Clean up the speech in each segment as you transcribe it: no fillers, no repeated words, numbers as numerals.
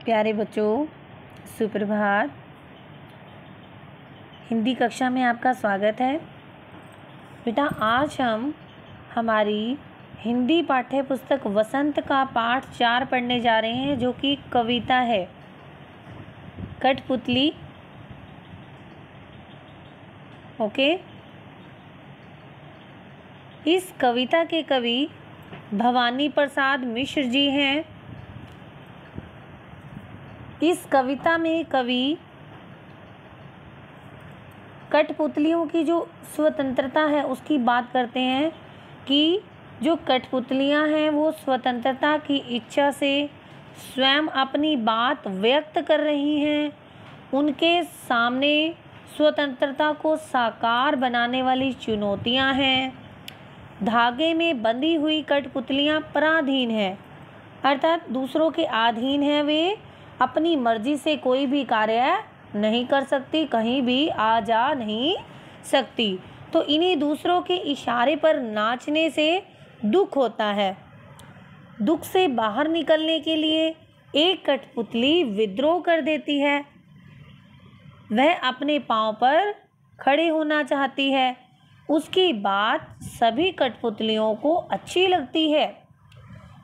प्यारे बच्चों, सुप्रभात। हिंदी कक्षा में आपका स्वागत है। बेटा, आज हम हमारी हिंदी पाठ्य पुस्तक वसंत का पाठ 4 पढ़ने जा रहे हैं, जो कि कविता है कठपुतली। ओके। इस कविता के कवि भवानी प्रसाद मिश्र जी हैं। इस कविता में कवि कठपुतलियों की जो स्वतंत्रता है उसकी बात करते हैं कि जो कठपुतलियां हैं वो स्वतंत्रता की इच्छा से स्वयं अपनी बात व्यक्त कर रही हैं। उनके सामने स्वतंत्रता को साकार बनाने वाली चुनौतियां हैं। धागे में बंधी हुई कठपुतलियां पराधीन हैं, अर्थात दूसरों के अधीन हैं। वे अपनी मर्जी से कोई भी कार्य नहीं कर सकती, कहीं भी आ जा नहीं सकती। तो इन्हीं दूसरों के इशारे पर नाचने से दुख होता है। दुख से बाहर निकलने के लिए एक कठपुतली विद्रोह कर देती है। वह अपने पांव पर खड़े होना चाहती है। उसकी बात सभी कठपुतलियों को अच्छी लगती है।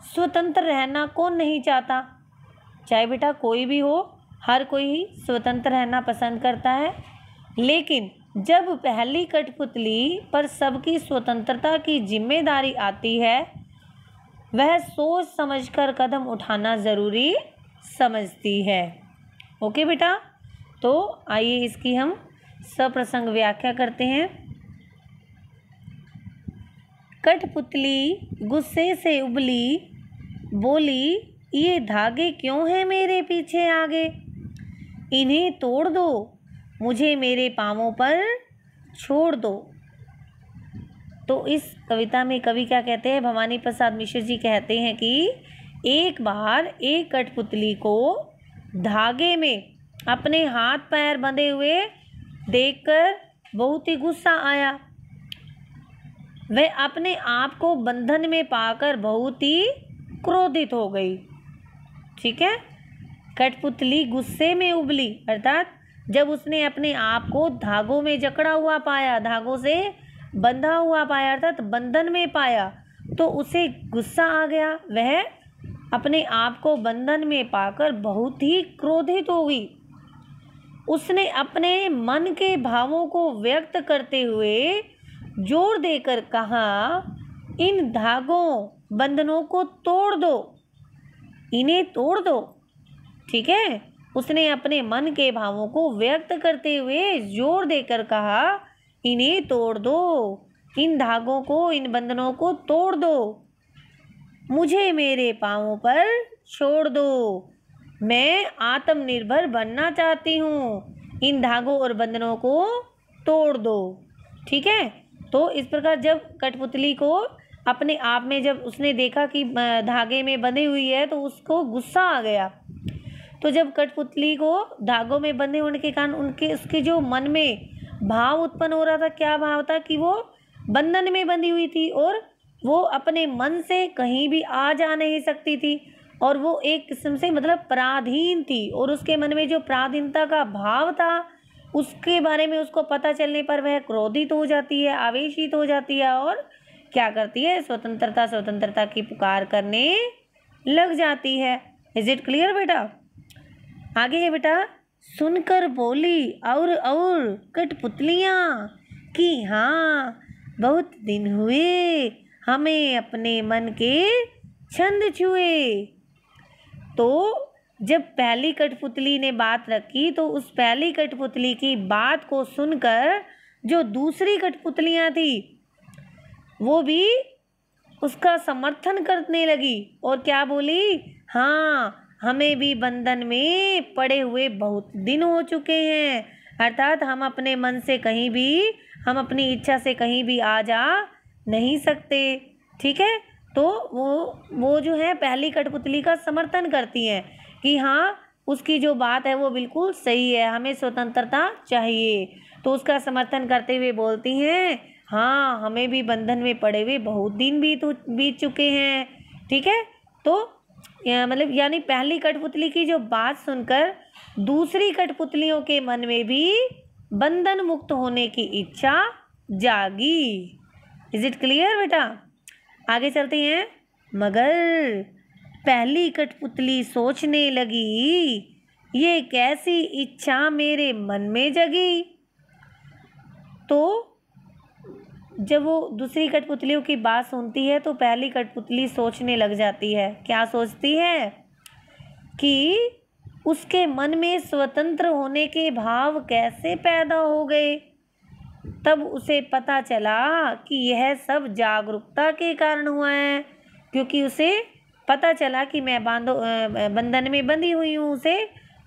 स्वतंत्र रहना कौन नहीं चाहता? चाहे बेटा कोई भी हो, हर कोई स्वतंत्र रहना पसंद करता है। लेकिन जब पहली कठपुतली पर सबकी स्वतंत्रता की जिम्मेदारी आती है, वह सोच समझकर कदम उठाना ज़रूरी समझती है। ओके बेटा, तो आइए इसकी हम सप्रसंग व्याख्या करते हैं। कठपुतली गुस्से से उबली, बोली, ये धागे क्यों हैं मेरे पीछे आगे? इन्हें तोड़ दो, मुझे मेरे पांवों पर छोड़ दो। तो इस कविता में कवि क्या कहते हैं? भवानी प्रसाद मिश्र जी कहते हैं कि एक बार एक कठपुतली को धागे में अपने हाथ पैर बंधे हुए देखकर बहुत ही गुस्सा आया। वह अपने आप को बंधन में पाकर बहुत ही क्रोधित हो गई। ठीक है, कठपुतली गुस्से में उबली, अर्थात जब उसने अपने आप को धागों में जकड़ा हुआ पाया, धागों से बंधा हुआ पाया, अर्थात बंधन में पाया, तो उसे गुस्सा आ गया। वह अपने आप को बंधन में पाकर बहुत ही क्रोधित हो गई। उसने अपने मन के भावों को व्यक्त करते हुए जोर देकर कहा, इन धागों बंधनों को तोड़ दो, इन्हें तोड़ दो। ठीक है, उसने अपने मन के भावों को व्यक्त करते हुए जोर देकर कहा, इन्हें तोड़ दो, इन धागों को, इन बंधनों को तोड़ दो, मुझे मेरे पांवों पर छोड़ दो, मैं आत्मनिर्भर बनना चाहती हूँ, इन धागों और बंधनों को तोड़ दो। ठीक है, तो इस प्रकार जब कठपुतली को अपने आप में जब उसने देखा कि धागे में बंधी हुई है, तो उसको गुस्सा आ गया। तो जब कठपुतली को धागों में बंधे होने के कारण उसके जो मन में भाव उत्पन्न हो रहा था, क्या भाव था? कि वो बंधन में बंधी हुई थी और वो अपने मन से कहीं भी आ जा नहीं सकती थी, और वो एक किस्म से मतलब पराधीन थी। और उसके मन में जो पराधीनता का भाव था, उसके बारे में उसको पता चलने पर वह क्रोधित हो जाती है, आवेशित हो जाती है, और क्या करती है? स्वतंत्रता की पुकार करने लग जाती है। इज इट क्लियर बेटा? आगे है बेटा, सुनकर बोली और कठपुतलियाँ कि हाँ, बहुत दिन हुए हमें अपने मन के छंद छुए। तो जब पहली कठपुतली ने बात रखी, तो उस पहली कठपुतली की बात को सुनकर जो दूसरी कठपुतलियाँ थी, वो भी उसका समर्थन करने लगी और क्या बोली? हाँ, हमें भी बंधन में पड़े हुए बहुत दिन हो चुके हैं, अर्थात हम अपने मन से कहीं भी, हम अपनी इच्छा से कहीं भी आ जा नहीं सकते। ठीक है, तो वो जो है पहली कठपुतली का समर्थन करती हैं कि हाँ, उसकी जो बात है वो बिल्कुल सही है, हमें स्वतंत्रता चाहिए। तो उसका समर्थन करते हुए बोलती हैं, हाँ, हमें भी बंधन में पड़े हुए बहुत दिन बीत चुके हैं। ठीक है, तो मतलब यानी पहली कठपुतली की जो बात सुनकर दूसरी कठपुतलियों के मन में भी बंधन मुक्त होने की इच्छा जागी। इज इट क्लियर बेटा? आगे चलते हैं। मगर पहली कठपुतली सोचने लगी, ये कैसी इच्छा मेरे मन में जगी। तो जब वो दूसरी कठपुतलियों की बात सुनती है तो पहली कठपुतली सोचने लग जाती है। क्या सोचती है? कि उसके मन में स्वतंत्र होने के भाव कैसे पैदा हो गए। तब उसे पता चला कि यह सब जागरूकता के कारण हुआ है, क्योंकि उसे पता चला कि मैं बंधन में बंधी हुई हूँ। उसे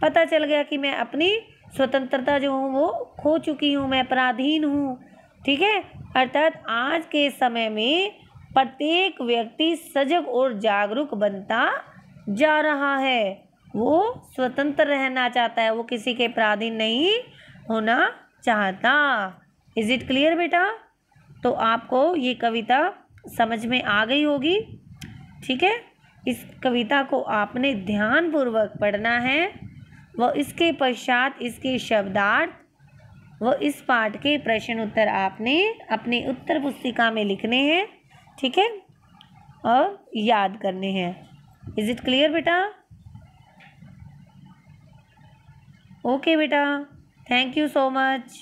पता चल गया कि मैं अपनी स्वतंत्रता जो हूँ वो खो चुकी हूँ, मैं पराधीन हूँ। ठीक है, अर्थात आज के समय में प्रत्येक व्यक्ति सजग और जागरूक बनता जा रहा है। वो स्वतंत्र रहना चाहता है, वो किसी के पराधीन नहीं होना चाहता। इज इट क्लियर बेटा? तो आपको ये कविता समझ में आ गई होगी। ठीक है, इस कविता को आपने ध्यानपूर्वक पढ़ना है व इसके पश्चात इसके शब्दार्थ व इस पाठ के प्रश्न उत्तर आपने अपनी उत्तर पुस्तिका में लिखने हैं। ठीक है, और याद करने हैं। इज इट क्लियर बेटा? ओके बेटा, थैंक यू सो मच।